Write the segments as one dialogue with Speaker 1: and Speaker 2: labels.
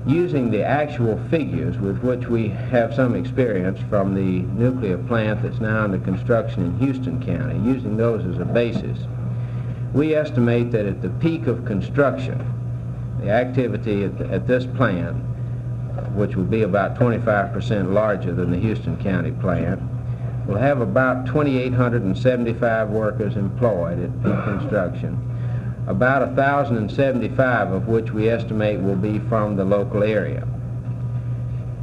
Speaker 1: Using the actual figures with which we have some experience from the nuclear plant that's now under construction in Houston County, using those as a basis, we estimate that at the peak of construction, the activity at this plant, which will be about 25% larger than the Houston County plant, will have about 2,875 workers employed at peak construction, about 1,075 of which we estimate will be from the local area.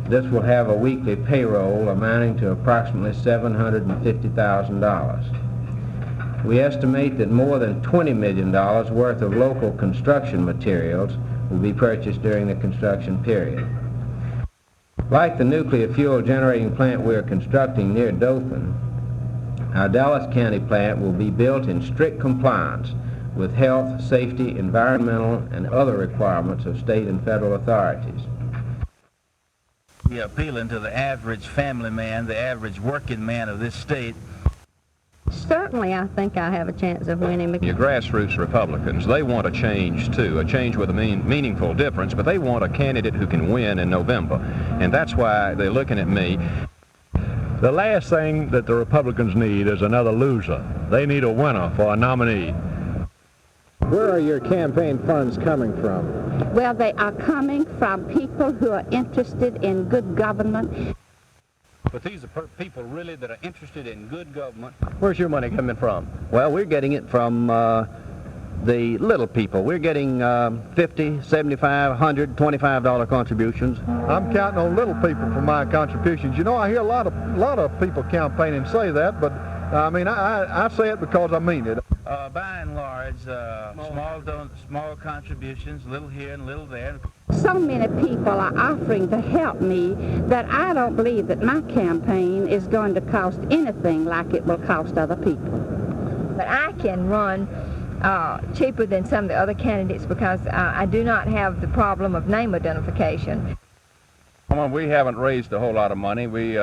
Speaker 1: This will have a weekly payroll amounting to approximately $750,000. We estimate that more than $20 million worth of local construction materials will be purchased during the construction period. Like the nuclear fuel generating plant we are constructing near Dothan, our Dallas County plant will be built in strict compliance with health, safety, environmental, and other requirements of state and federal authorities.
Speaker 2: We're appealing to the average family man, the average working man of this state.
Speaker 3: Certainly, I think I have a chance of winning.
Speaker 4: Your grassroots Republicans, they want a change too, a change with a meaningful difference, but they want a candidate who can win in November, and that's why they're looking at me.
Speaker 5: The last thing that the Republicans need is another loser. They need a winner for a nominee.
Speaker 6: Where are your campaign funds coming from?
Speaker 3: Well, they are coming from people who are interested in good government.
Speaker 4: But these are people really that are interested in good government.
Speaker 7: Where's your money coming from? Well, we're getting it from the little people. We're getting $50, $75, $100, $25 contributions.
Speaker 5: I'm counting on little people for my contributions. You know, I hear a lot of people campaigning say that, but I mean, I say it because I mean it.
Speaker 2: By and large, small contributions, little here and little there.
Speaker 3: So many people are offering to help me that I don't believe that my campaign is going to cost anything like it will cost other people.
Speaker 8: But I can run cheaper than some of the other candidates because I do not have the problem of name identification.
Speaker 4: Well, we haven't raised a whole lot of money. We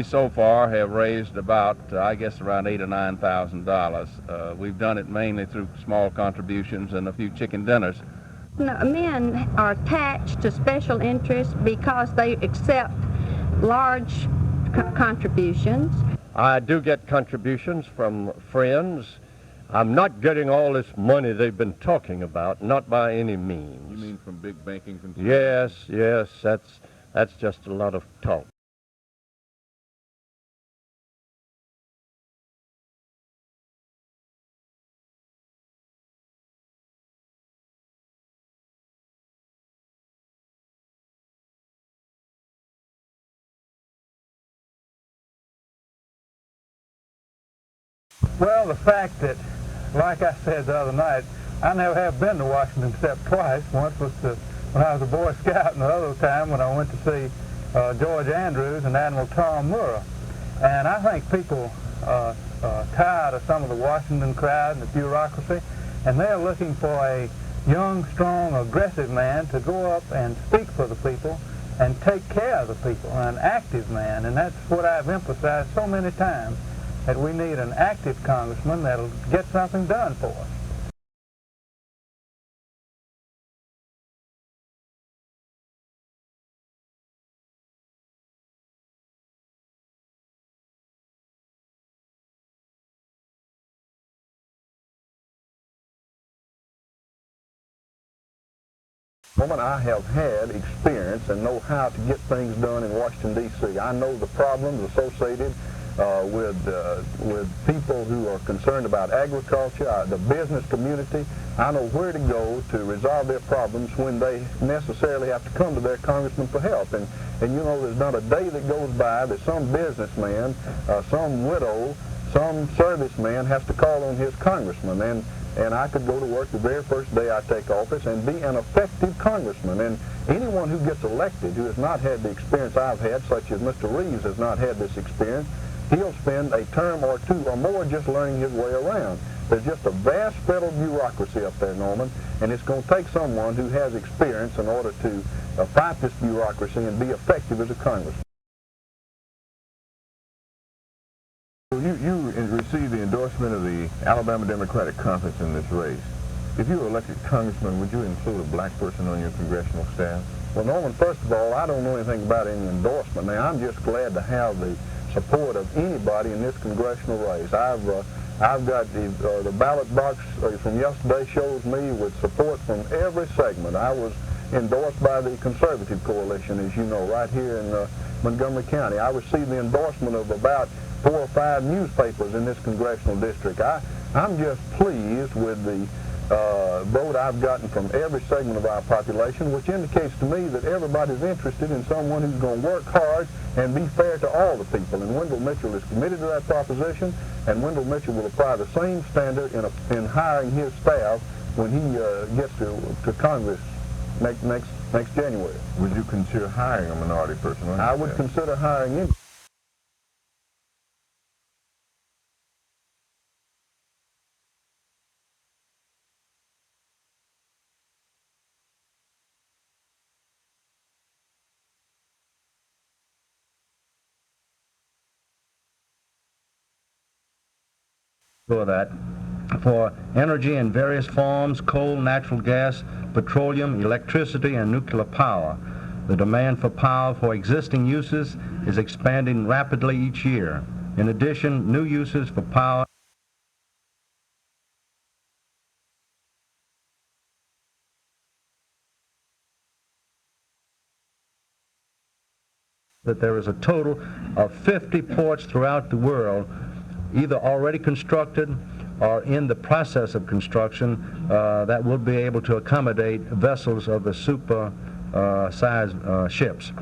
Speaker 4: so far have raised about, I guess, around $8,000 or $9,000. We've done it mainly through small contributions and a few chicken dinners.
Speaker 3: No, men are attached to special interests because they accept large contributions.
Speaker 5: I do get contributions from friends. I'm not getting all this money they've been talking about, not by any means.
Speaker 4: You mean from big banking concerns?
Speaker 5: Yes, that's just a lot of talk.
Speaker 9: Well, the fact that, like I said the other night, I never have been to Washington except twice. Once was when I was a Boy Scout, and the other time when I went to see George Andrews and Admiral Tom Murrah. And I think people are tired of some of the Washington crowd and the bureaucracy, and they're looking for a young, strong, aggressive man to go up and speak for the people and take care of the people, an active man. And that's what I've emphasized so many times, that we need an active congressman that'll get something done for us.
Speaker 5: Woman, I have had experience and know how to get things done in Washington, D.C. I know the problems associated with people who are concerned about agriculture, the business community. I know where to go to resolve their problems when they necessarily have to come to their congressman for help. And you know, there's not a day that goes by that some businessman, some widow, some serviceman has to call on his congressman. And I could go to work the very first day I take office and be an effective congressman. And anyone who gets elected who has not had the experience I've had, such as Mr. Reeves has not had this experience, he'll spend a term or two or more just learning his way around. There's just a vast federal bureaucracy up there, Norman, and it's going to take someone who has experience in order to fight this bureaucracy and be effective as a congressman.
Speaker 4: You received the endorsement of the Alabama Democratic Conference in this race. If you were elected congressman, would you include a black person on your congressional staff?
Speaker 5: Well, Norman, first of all, I don't know anything about any endorsement. Now, I'm just glad to have the support of anybody in this congressional race. I've got the ballot box from yesterday shows me with support from every segment. I was endorsed by the Conservative Coalition, as you know, right here in Montgomery County. I received the endorsement of about 4 or 5 newspapers in this congressional district. I'm just pleased with the vote I've gotten from every segment of our population, which indicates to me that everybody's interested in someone who's going to work hard and be fair to all the people. And Wendell Mitchell is committed to that proposition, and Wendell Mitchell will apply the same standard in hiring his staff when he gets to Congress next January.
Speaker 10: Would you consider hiring a minority person?
Speaker 5: I would consider hiring him.
Speaker 7: For that, for energy in various forms, coal, natural gas, petroleum, electricity, and nuclear power. The demand for power for existing uses is expanding rapidly each year. In addition, new uses for power that there is a total of 50 ports throughout the world, either already constructed or in the process of construction, that will be able to accommodate vessels of the super size ships.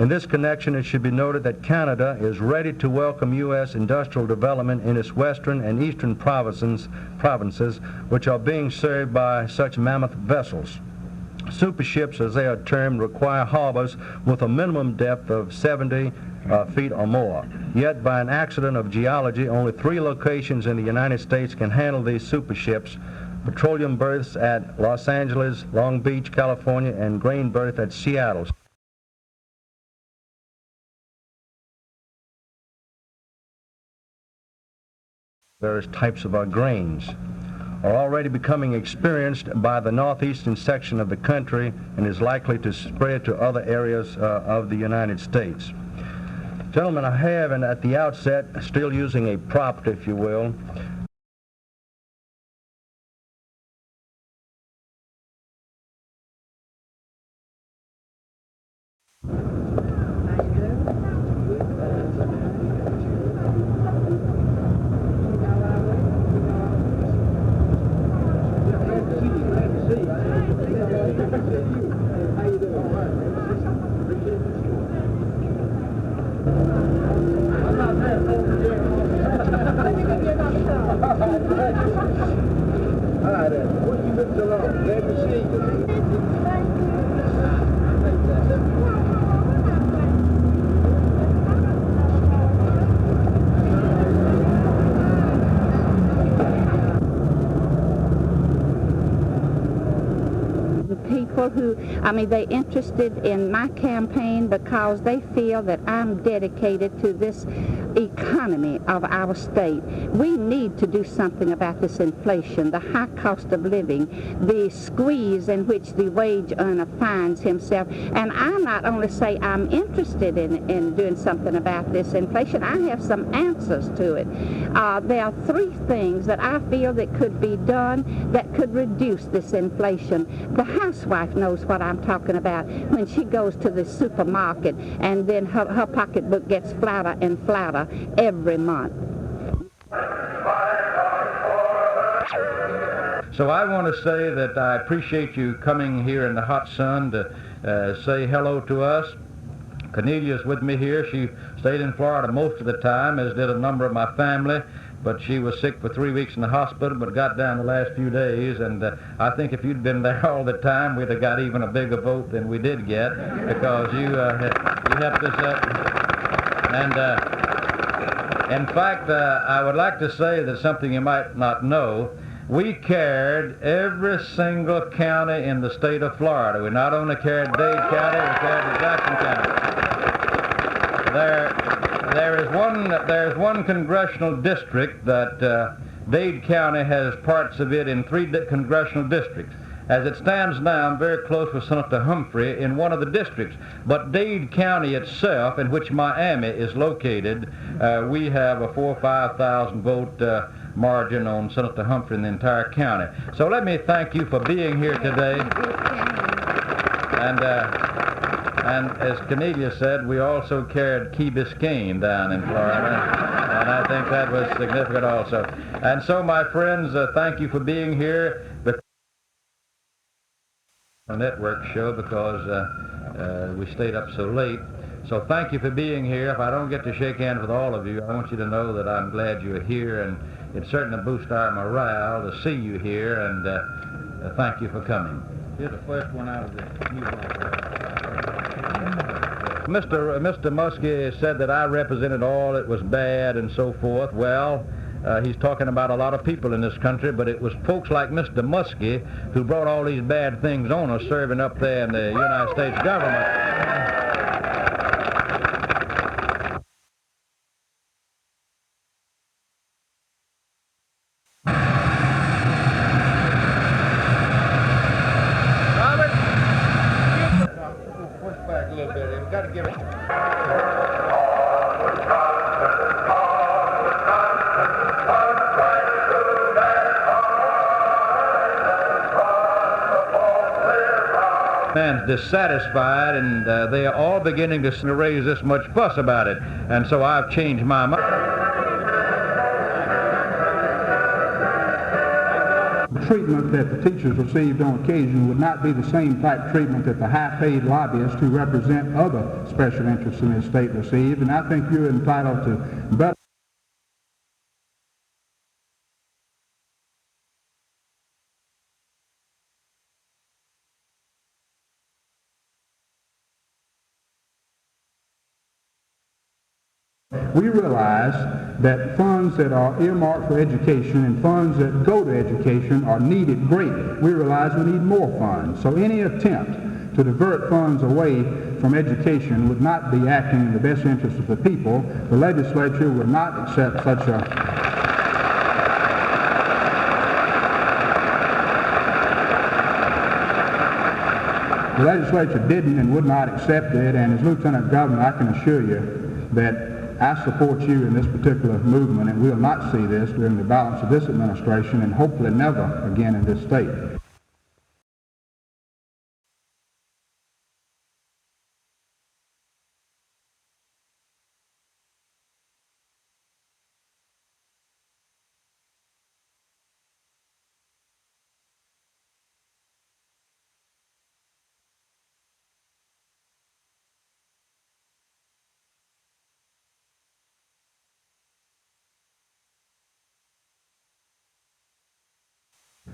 Speaker 7: In this connection, it should be noted that Canada is ready to welcome U.S. industrial development in its western and eastern provinces, which are being served by such mammoth vessels. Super ships, as they are termed, require harbors with a minimum depth of 70 feet or more. Yet, by an accident of geology, only 3 locations in the United States can handle these super ships: petroleum berths at Los Angeles, Long Beach, California, and grain berth at Seattle. Various types of our grains are already becoming experienced by the northeastern section of the country and is likely to spread to other areas of the United States. Gentlemen, I have, and at the outset, still using a prop, if you will,
Speaker 3: they're interested in my campaign because they feel that I'm dedicated to this economy of our state. We need to do something about this inflation, the high cost of living, the squeeze in which the wage earner finds himself. And I not only say I'm interested in doing something about this inflation, I have some answers to it. There are 3 things that I feel that could be done that could reduce this inflation. The housewife knows what I'm talking about when she goes to the supermarket and then her pocketbook gets flatter and flatter every month.
Speaker 1: So I want to say that I appreciate you coming here in the hot sun to say hello to us. Cornelia's with me here. She stayed in Florida most of the time, as did a number of my family, but she was sick for 3 weeks in the hospital, but got down the last few days, and I think if you'd been there all the time, we'd have got even a bigger vote than we did get, because you helped us out. And in fact, I would like to say that something you might not know. We carried every single county in the state of Florida. We not only carried Dade County, we carried Jackson County. There's one congressional district that Dade County has parts of it in 3 congressional districts.
Speaker 7: As it stands now, I'm very close with Senator Humphrey in one of the districts. But Dade County itself, in which Miami is located, we have a 4,000 or 5,000 vote margin on Senator Humphrey in the entire county. So let me thank you for being here today. And as Cornelia said, we also carried Key Biscayne down in Florida, and I think that was significant also. And so, my friends, thank you for being here. The network show because we stayed up so late. So thank you for being here. If I don't get to shake hands with all of you, I want you to know that I'm glad you're here, and it certainly boosts our morale to see you here, and thank you for coming. Here's the first one out of the new Mr. Muskie said that I represented all that was bad and so forth. Well, he's talking about a lot of people in this country, but it was folks like Mr. Muskie who brought all these bad things on us serving up there in the United States government. Man's dissatisfied, and they are all beginning to raise this much fuss about it, and so I've changed my mind.
Speaker 11: The treatment that the teachers received on occasion would not be the same type treatment that the high-paid lobbyists who represent other special interests in this state received, and I think you're entitled to better. We realize that funds that are earmarked for education and funds that go to education are needed greatly. We realize we need more funds. So any attempt to divert funds away from education would not be acting in the best interest of the people. The legislature would not accept such a The legislature didn't and would not accept it, and as Lieutenant Governor, I can assure you that I support you in this particular movement, and we'll not see this during the balance of this administration, and hopefully never again in this state.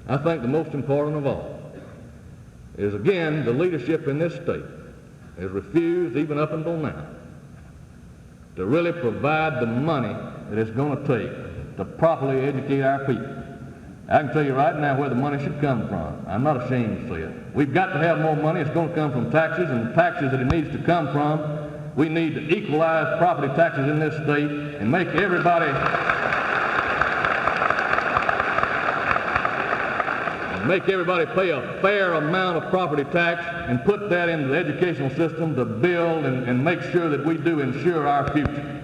Speaker 12: I think the most important of all is, again, the leadership in this state has refused, even up until now, to really provide the money that it's going to take to properly educate our people. I can tell you right now where the money should come from. I'm not ashamed to say it. We've got to have more money. It's going to come from taxes, and the taxes that it needs to come from, we need to equalize property taxes in this state and make everybody pay a fair amount of property tax and put that into the educational system to build and make sure that we do ensure our future.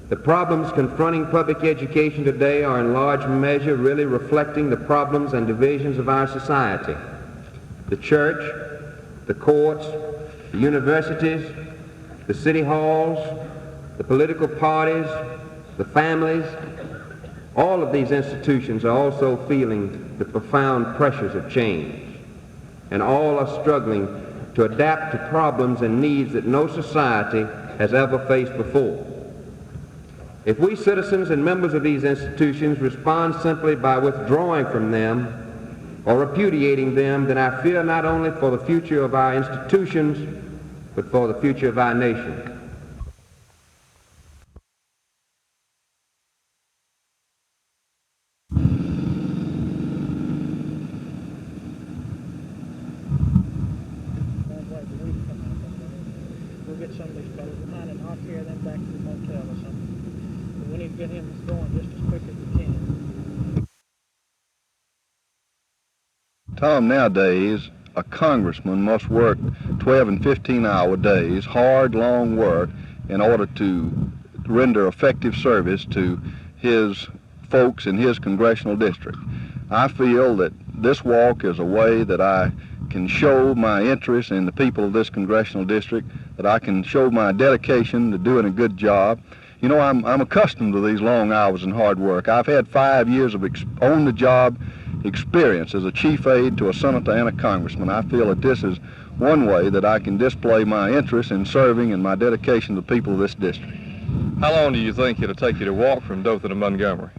Speaker 1: The problems confronting public education today are in large measure really reflecting the problems and divisions of our society. The church, the courts, the universities, the city halls, the political parties, the families, all of these institutions are also feeling the profound pressures of change, and all are struggling to adapt to problems and needs that no society has ever faced before. If we citizens and members of these institutions respond simply by withdrawing from them or repudiating them, then I fear not only for the future of our institutions, but for the future of our nation.
Speaker 13: go get some of these fellas behind and I'll carry them back to the motel or something. But we need to get him going just as quick as we can.
Speaker 5: Tom, nowadays, a congressman must work 12 and 15-hour days, hard, long work, in order to render effective service to his folks in his congressional district. I feel that this walk is a way that I can show my interest in the people of this congressional district, that I can show my dedication to doing a good job. You know, I'm accustomed to these long hours and hard work. I've had 5 years of on-the-job experience as a chief aide to a senator and a congressman. I feel that this is one way that I can display my interest in serving and my dedication to the people of this district.
Speaker 10: How long do you think it'll take you to walk from Dothan to Montgomery?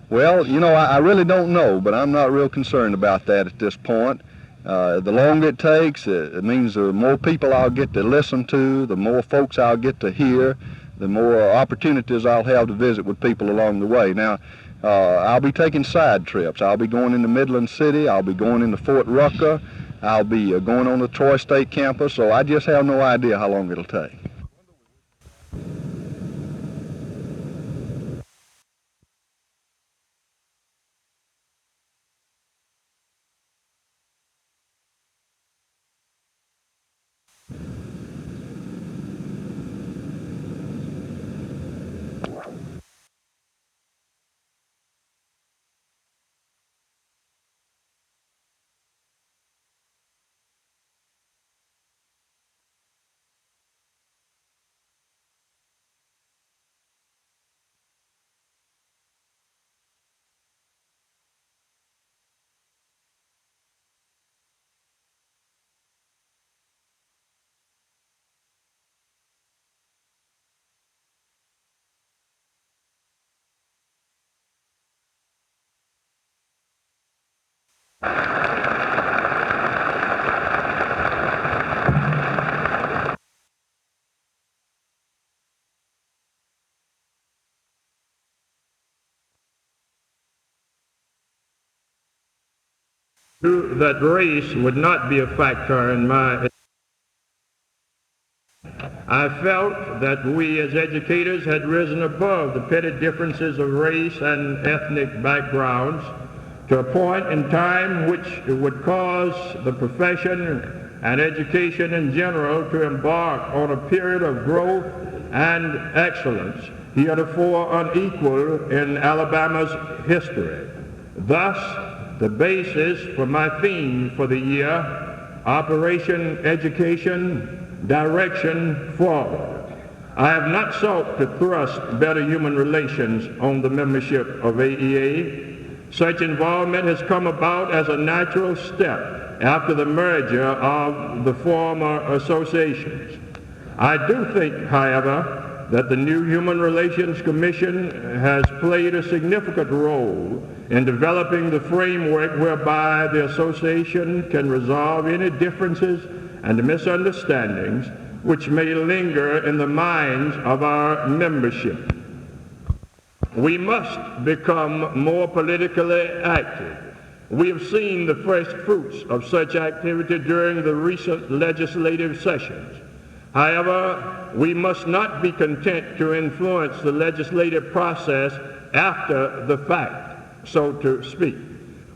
Speaker 5: Well, you know, I really don't know, but I'm not real concerned about that at this point. The longer it takes, it means the more people I'll get to listen to, the more folks I'll get to hear, the more opportunities I'll have to visit with people along the way. Now, I'll be taking side trips. I'll be going into Midland City. I'll be going into Fort Rucker. I'll be going on the Troy State campus, so I just have no idea how long it'll take.
Speaker 14: That race would not be a factor in my... I felt that we as educators had risen above the petty differences of race and ethnic backgrounds to a point in time which would cause the profession and education in general to embark on a period of growth and excellence heretofore unequaled in Alabama's history. Thus, the basis for my theme for the year, Operation Education, Direction Forward. I have not sought to thrust better human relations on the membership of AEA. Such involvement has come about as a natural step after the merger of the former associations. I do think, however, that the new Human Relations Commission has played a significant role in developing the framework whereby the association can resolve any differences and misunderstandings which may linger in the minds of our membership. We must become more politically active. We have seen the first fruits of such activity during the recent legislative sessions. However, we must not be content to influence the legislative process after the fact, so to speak.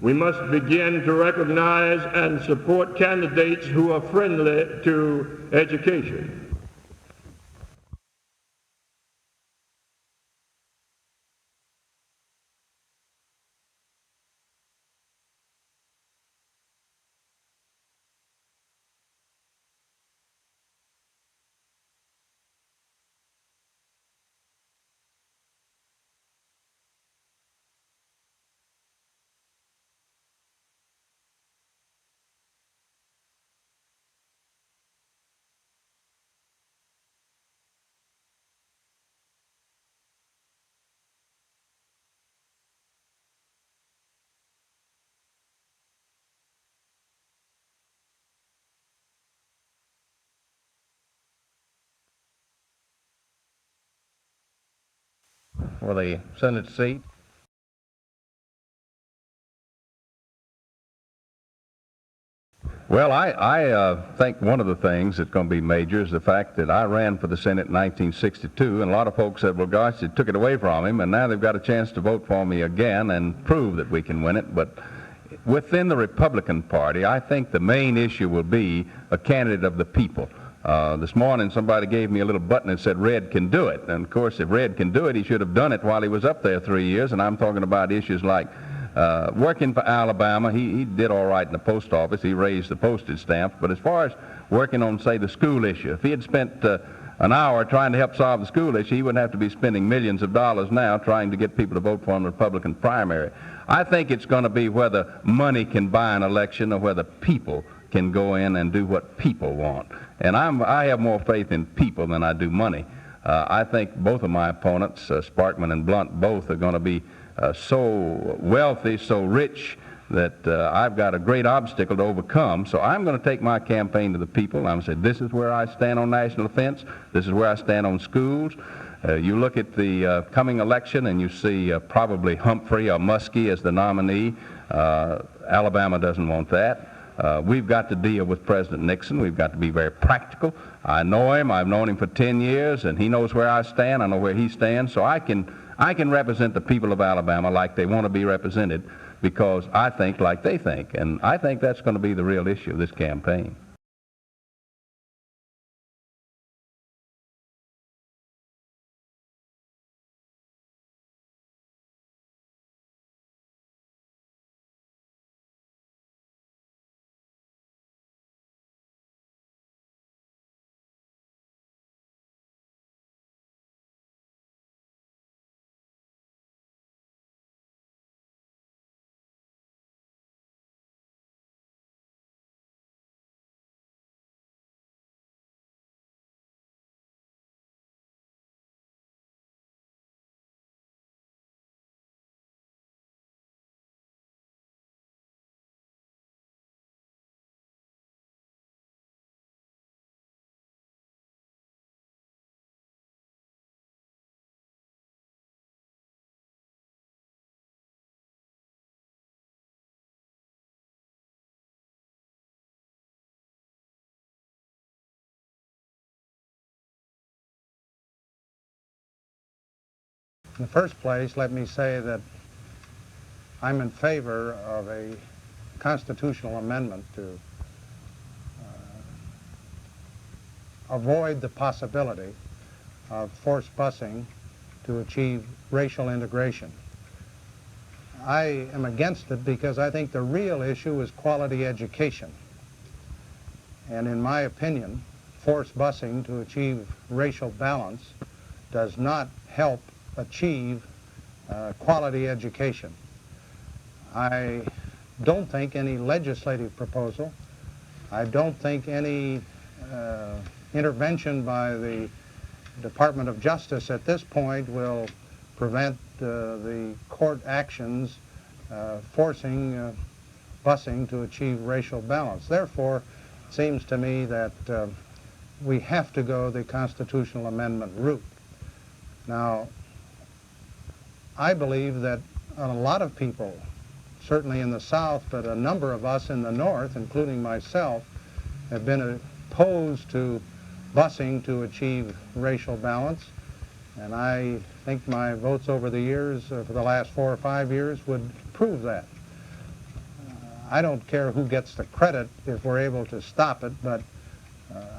Speaker 14: We must begin to recognize and support candidates who are friendly to education.
Speaker 1: For the Senate seat.
Speaker 4: Well, I think one of the things that's going to be major is the fact that I ran for the Senate in 1962, and a lot of folks said, well, gosh, they took it away from him, and now they've got a chance to vote for me again and prove that we can win it. But within the Republican Party, I think the main issue will be a candidate of the people. This morning, somebody gave me a little button that said, Red can do it. And, of course, if Red can do it, he should have done it while he was up there 3 years, and I'm talking about issues like working for Alabama. He did all right in the post office. He raised the postage stamps. But as far as working on, say, the school issue, if he had spent an hour trying to help solve the school issue, he wouldn't have to be spending millions of dollars now trying to get people to vote for him in the Republican primary. I think it's going to be whether money can buy an election or whether people can go in and do what people want. And I have more faith in people than I do money. I think both of my opponents, Sparkman and Blunt, both are going to be so wealthy, so rich, that I've got a great obstacle to overcome. So I'm going to take my campaign to the people. I'm going to say, this is where I stand on national defense. This is where I stand on schools. You look at the coming election and you see probably Humphrey or Muskie as the nominee. Alabama doesn't want that. We've got to deal with President Nixon. We've got to be very practical. I know him. I've known him for 10 years, and he knows where I stand. I know where he stands. So I can represent the people of Alabama like they want to be represented, because I think like they think. And I think that's going to be the real issue of this campaign.
Speaker 15: In the first place, let me say that I'm in favor of a constitutional amendment to avoid the possibility of forced busing to achieve racial integration. I am against it because I think the real issue is quality education. And in my opinion, forced busing to achieve racial balance does not help achieve quality education. I don't think any legislative proposal, I don't think any intervention by the Department of Justice at this point will prevent the court actions forcing busing to achieve racial balance. Therefore, it seems to me that we have to go the constitutional amendment route. Now, I believe that a lot of people, certainly in the South, but a number of us in the North, including myself, have been opposed to busing to achieve racial balance. And I think my votes over the years, for the last 4 or 5 years, would prove that. I don't care who gets the credit if we're able to stop it, but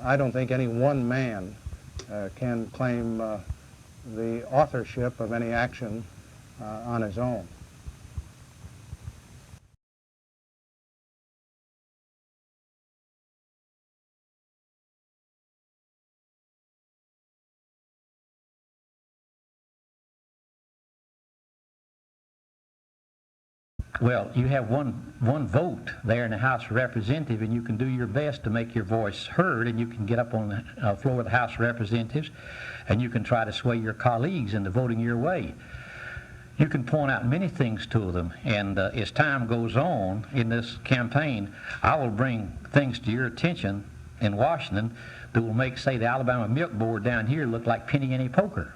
Speaker 15: I don't think any one man can claim the authorship of any action on his own.
Speaker 16: Well, you have one vote there in the House of Representatives, and you can do your best to make your voice heard, and you can get up on the floor of the House of Representatives, and you can try to sway your colleagues into voting your way. You can point out many things to them, and as time goes on in this campaign, I will bring things to your attention in Washington that will make, say, the Alabama Milk Board down here look like penny ante poker.